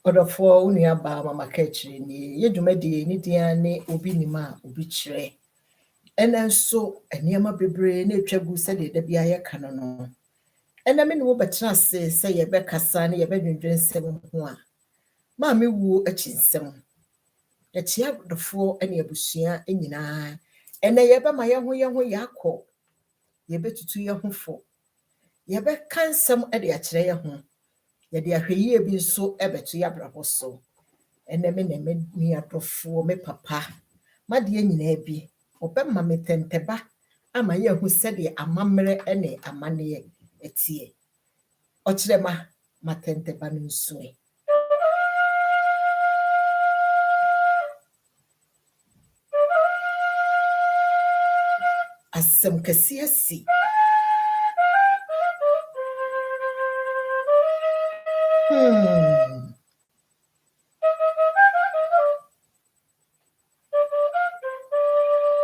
Odofo unu aba mama Kaakyre ni yedwumadi ni dia ne obi nima obi kyerɛ ɛna nso eniema bebree na etwagu sɛ de da bia yɛ ka no ɛna me ne wo bɛtena ase sɛ yɛbɛkasa ne yɛbɛdwendwen nsɛm ho a maame wuo akyi nsɛm yɛkyia dofo ɛne abusua nyinaa ɛna yɛbɛma yɛho yɛakɔ yɛbɛtutu yɛho fo yɛbɛka nsɛm ɛde akyerɛ yɛho yɛde ahwɛyie bi nso ɛbɛto yɛabrabɔ so ɛna me ne me nua dofo me papa madeɛ nyinaa bi ɔbɛma me tɛntɛba ama yɛhu sɛdeɛ amammerɛ ɛne amanneɛ ɛteɛ ɔkyerɛ ma tɛntɛba no nso asɛm kɛseɛ si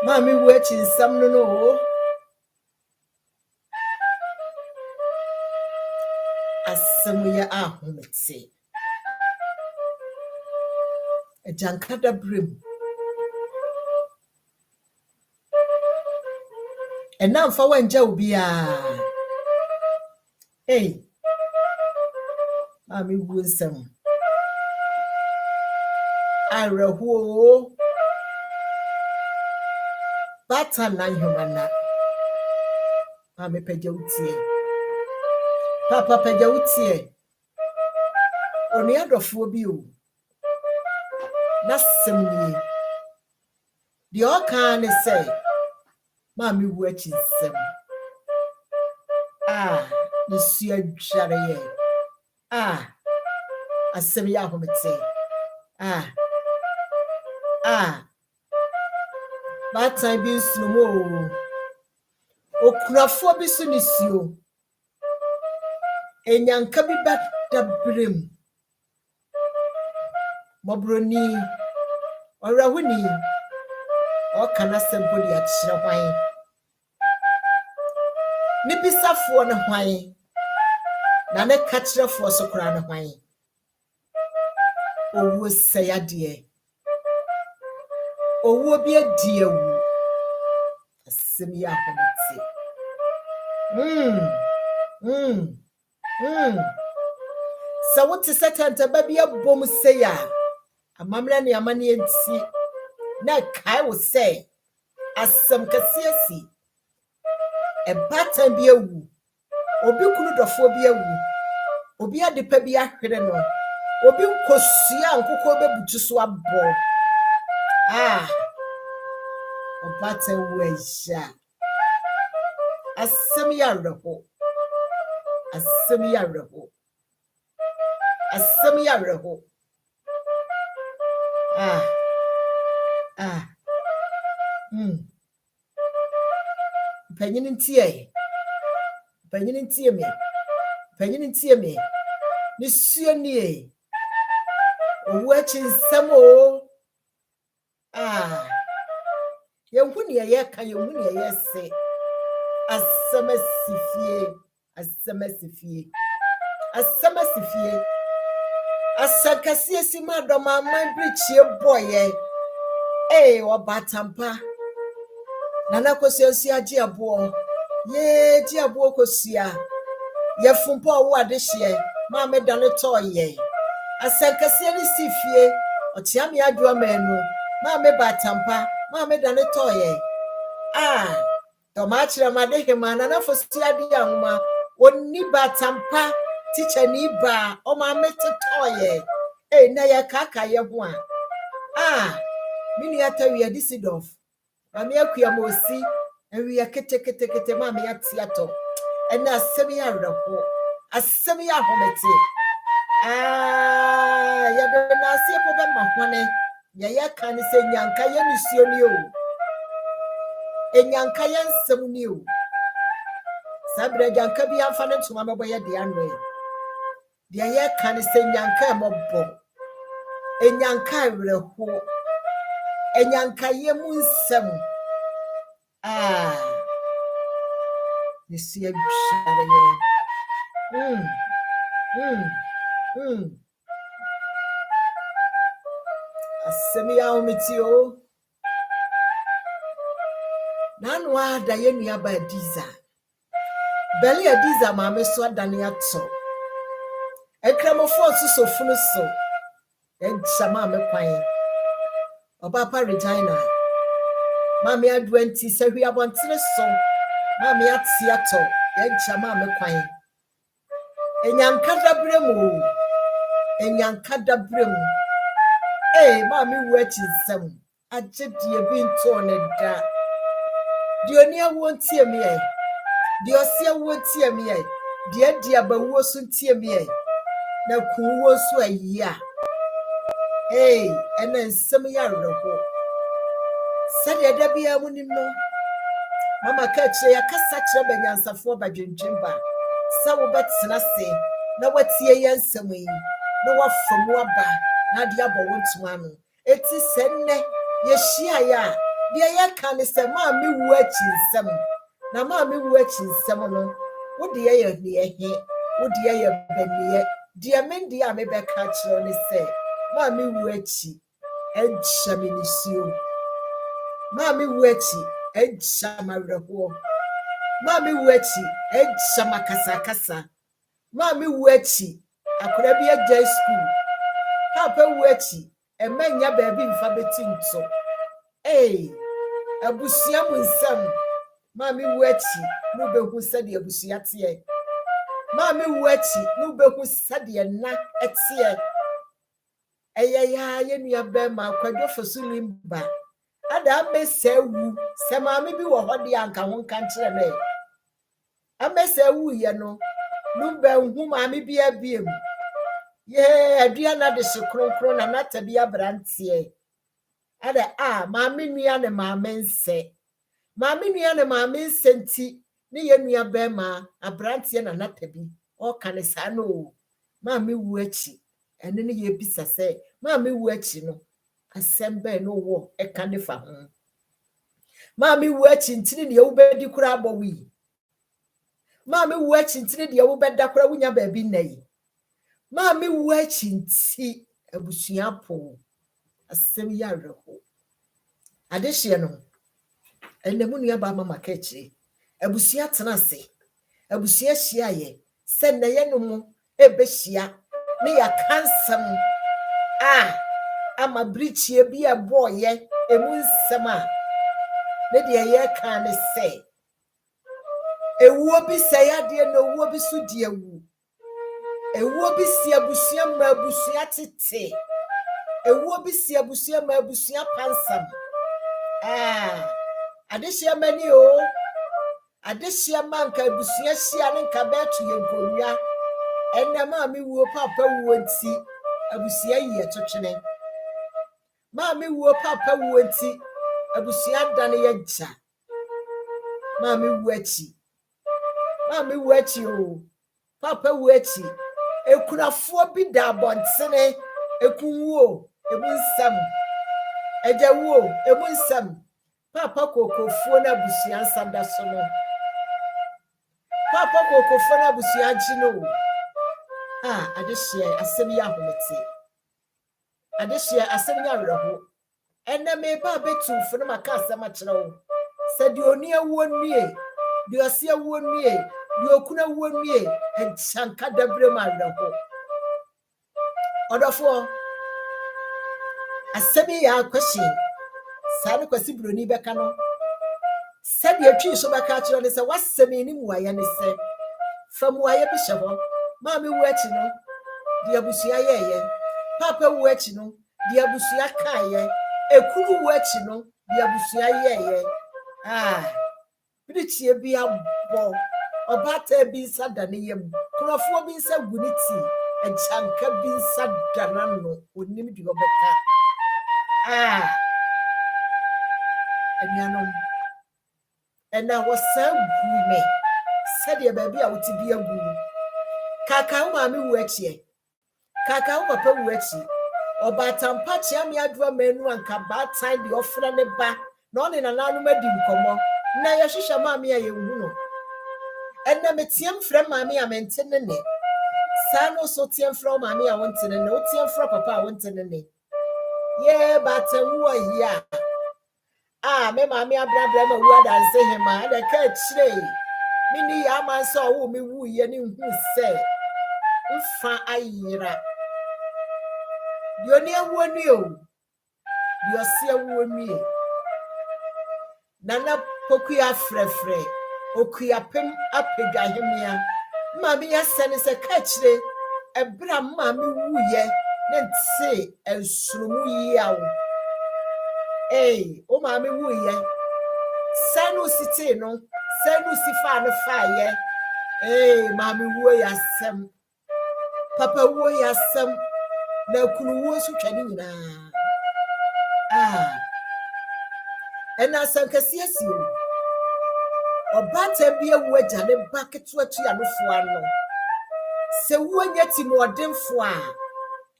maame wuo akyi nsɛm no asɛm yɛ ahomete agyankada berem ɛna mfa wangya obi a maame wuo nsɛm awerɛhoɔ bata na nhomana maame pagya wotie papa pagya wotie onua dɔfoɔ bi o na sɛm nie deɛ ɔka ne sɛ maame wuo akyi nsɛm nesua dware yɛ asɛm yɛ ahomete batan bi nsumo okurafoɔ bi so ne suo enyanka bi ba dabrem mobroni ɔrahuni ɔkana sɛmpo de akyerɛ hwan ne bisafoɔ ne hwan na ne kakyerɛfoɔ so kora ne hwan owuo sɛyadeɛ owuo bi adi awu asɛm yɛ ahomete sɛ wote sɛ tɛntɛba bi abom sɛ ya amammerɛ ne amane nti na kae wo sɛ asɛm kɛseɛ si ɛbatan bi awu obi kunu dɔfoɔ bi awu obi adepa bi ahwere no obi nkosua nkokɔ bɛbutu so abɔ ɔbatan wu ahya asɛm yɛ awerɛho asɛm yɛ awerɛho asɛm yɛ awerɛho Panyini ntie me ne sua nie owu akyi nsɛm o yɛnhu ne yɛka yɛnhu ne yɛse asɛm asifie asakasiɛ si ma dɔm aman brichie boye wɔbatampa nana kosua agye aboɔ ye gye aboɔ kosua yɛfumpa ɔwo adehyeɛ maame dane tɔɔyɛ asakasiɛ ne sifie ɔkyea me adwoa manu maame batampa maame dane tɔɔyɛ dɔm akyerɛ made hema nana fosia de anwoma onni batampa teacher ni ba maame tɔɔyɛ na yɛ Kaakyre ho mini atawiya disidof maame akua mosi awiya kete maame atiato ɛna asɛm yɛ awerɛho asɛm yɛ ahomete yɛde na aseɛ po bɛma hwane yɛyɛ ka ne sɛ nyanka yɛ nusuo ni o enyanka yɛ nsɛm ni o sabra janka bi amfa ne ntoma mɛbɔ yɛ de anwe de yɛ ka ne sɛ nyanka mɔbɔ enyanka awerɛho enyanka yɛ mu nsɛm nesua dware yɛ Asemi ya umitio. Nanwa da ye nuaba Adiza. Beli Adiza maame so adane ato. Ekramofo so funu so. Enchama me kwan. Obapa Regina. Maame adwenti se hwi abontene so. Maame ati ato. Enchama me kwan. Enyankada bremu. Enyankada bremu. Maame wuachi nsem. Agye die bi nto ne da. Die oni awo ntie me ye. Die osia wo ntie me ye. Die dia ba wo so ntie me ye. Na kuwo so ayi a. Ena nsem ya reko. Sade da bia munim no. Mama Kaakyre ya kasa kire banyansafo badwendwemba. Sa wo betena se na watie ye nsem yi. Na wafam waba na de abɔ wontu ano. Eti senne ye hia ya. De ye ka ne se maame wu achi nsem. Na maame wu achi nsem no. Wo de ye ne he. Wo de ye baniye. De mendi a me be ka kire ne se maame wu achi encha minisio. Maame wu achi encha mawerho. Maame wu achi encha makasa. Maame wu achi akora bi agya school. Papa wu achi emanya baabi mfa beti nto. Abusia mu nsam. Maame wu achi no behu sade abusia tie. Maame wu achi no behu sade na etie. Ya ye nuaba ma kwadwo fosulimba. Ada amesa wu se maame bi wo hode anka ho kan kire me. Amesa wu ye no be hu maame bi abiem. Ye aduana de sekronkro na nata bi abrantie. Ada maame nua ne maame nse. Maame nua ne maame nse nti ne ye nuaba ma abrantie na nata bi. O kan sa no. Maame wu achi. Ene ne ye bisa se maame wu achi no. Asembe no wo eka ne fa ho. Maame wu achi ntini ne wo bedi kura abowi. Maame wu achi ntini ne wo beda kura wunya baabi nayi. Maame wu achi nti abusua po. Asem ya reho. Adehye no. Enemu nuaba mama Kaakyre. Abusua tena se. Abusua hia ye. Se na ye no mu ebehia ne ya kansam. Ama brichie bi aboye emu nsem a ne de ye kan ne se ewuo bi se ya de na owuo bi so de ewu ewuo bi si abusua ma abusua tete ewuo bi si abusua ma abusua pansam adehye mani o adehye manka abusua hia ne nka betu ye nkonua enema mi wuo papa wuo nti abusua yi etotwene. Maame wu papa wu nti abusua dane ye gya. Maame wu achi. Maame wu achi o. Papa wu achi. Ekunafo bi da abontene ekunwo ebu nsam. Eja wo ebu nsam. Papa kokofo na abusua nsanda so no. Papa kokofo na abusua gino. Adehye asem ya homete. Adehye asem ya werho. Ene me ba betu funu maka asem a kire wo. Se de oni awo nue, de osia awo nue, de okuna awo nue, enchanka dabre ma werho. Odofo asem ya question. Sa ne kwasi broni beka no. Se de atwi so beka kire ne se wasem ni muaye ne se. Famuaye bi hye. Maame wu achi no, de abusua yeye. Papa wu achi no, de abusua kaye. Ekuru wu achi no, de abusua yeye. Brichie bi abo. Obata bi nsa dane yem. Kunafo bi nsa guniti. Enchanka bi nsa danano. Onim di obeka. Enyano. Ena wasa gume. Sade baabi a woti bi agu. Kaka maame wu achi. Kaka papa wu achi. Obata mpachi ami adwa menu anka ba time de ofra ne ba. Na one na nanu madi nkomo. Na ye hwehwe maame a ye hu no. Enna metiem fra maame a mentene ne. Sa no so tiem fra maame a wontene ne. O tiem fra papa a wontene ne. Yeah, but yeah. Me Maame abrabra ma wu adanse hema da Kaakyre. Mini yaman so wo me wu ye ni hu se. Mfa ayira. Dio ni awu ni o. Dio se awu ni. Nana pokuya frefre. Okuya pem apega hemia. Maame ya sene se Kaakyre. Ebra maame wu ye. Ne nse ensurumu yi awo. O maame wu ye. Sanu siti no. Sanu sifa no fa ye. Maame wu ya sem. Papa wu ya sem. Na kunu wu su twani nyina. Ena sankasi asio. Obata bia wu agya ne baketo atu ya no fo ano. Se wu anya timodemfo a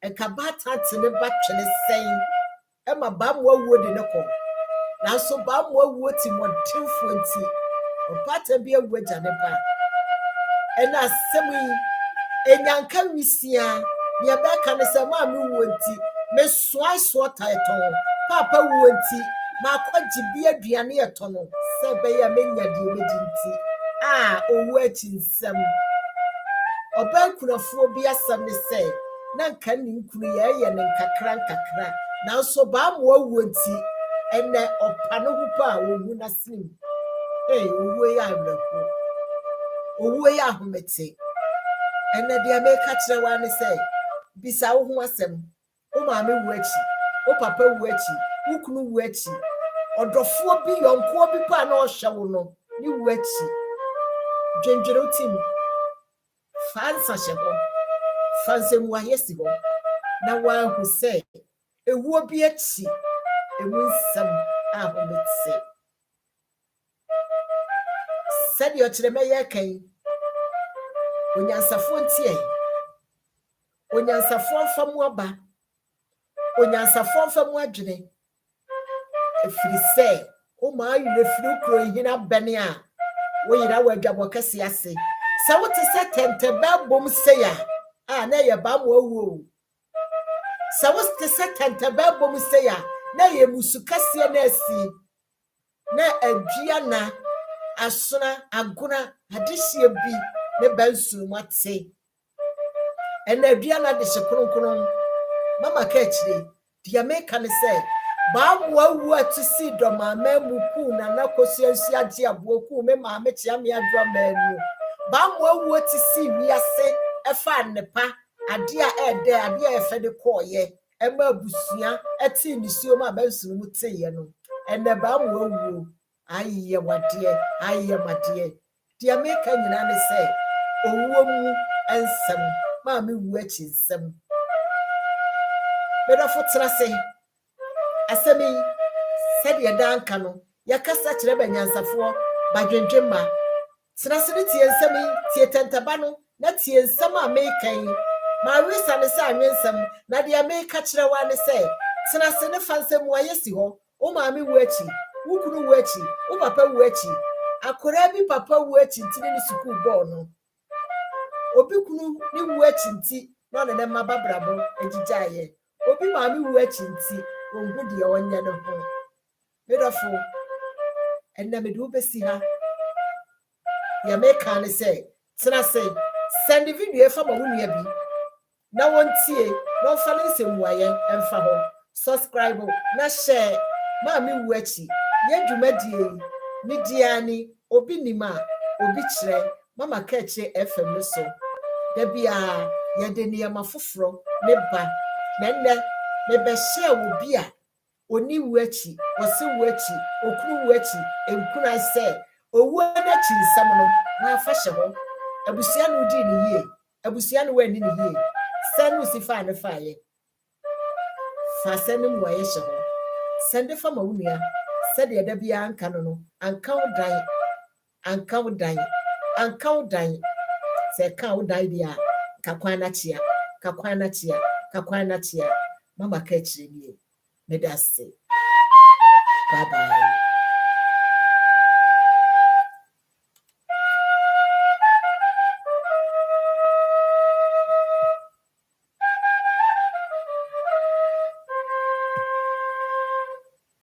ekabata tene batwene sen. Ema ba mo wu de ne ko. Na so ba mo wu timodemfo nti. Obata bia wu agya ne ba. Ena semi enyanka wisia ya beka ne se ma me wu nti me so title papa wu nti ma kwaji bia aduane eto no se be ya menya de medi nti owu achi nsem oba kunafo bia sam ne se na nka ni nkunu ye ne nkakra na so ba mo wu nti ene opano hupa owu na sim owu ya awrako owu ya ahomete ene dia me ka kire wa ne se bisa wo ho asem o maame wu achi o papa wu achi wo kunu wu achi odofo bi yonko bi pa na o hwe no ni wu achi dwendwero tim fansa hye ho fansa mu ayesi ho na wa hu se ewu bi achi emu nsem ahometse sadi o kire me ye kan onyansafo ntie onyansafo famu aba onyansafo famu adwene efiri se o ma ayire firi kro hina bene a wo yira wadwabo kase ase se wo te se tente babom se ya na ye ba mo awuo se wo te se tente babom se ya na ye musu kase na asi na adua na asona aguna adehye bi ne bansu mate ena adua na de hye mama Kaakyre dia meka ne se ba mo awu atusi do mama muku na nakosuansu age aboku me maame chia me adwa manu ba mo awu atusi wiase efa nepa ade a ede ade a efe de koye ema abusua eti nisuo ma bansu mu teye no ena ba mo awu aye wade aye made dia meka nyina ne se owuo mu ensem maame wu achi nsem bedo fotra se asemi said ye danka no yakasa kire banyansafo badwendwemma trase ne tie nsemi tie tentaba no na tie nsem a mekan ma wisa ne se anwensem na de ameka kire wa ne se trase ne fansem wa yesi ho o maame wu achi wo kunu wu achi wo papa wu achi akora bi papa wu achi ntine ne sukuu ball no obi kunu ni wu achi nti na ne mababrabo egijaye obi maame wu achi nti ongu de onya ne ho medofo enna me do besi ha ya meka ne se tena se send video fa ma wunua bi na wontie no fa ne semwaye emfa ho subscribe na share maame wu achi ye dwumadie ni diani obi nima obi kire mama Kaakyre FM so da bia ye de ne mafoforo ne ba na nne me be share wo bia oni wu achi wose wu achi okuru wu achi enkuna se owu na chi nsam no na afa hye ho abusia no di ni yie abusia no wani ni yie sanu sifa ne faye fa sanu mu aye hye ho sende fa ma wunua sede da bia anka no anka udan se ka udan dia kakwana chia mama Kaakyre ni medase bye bye.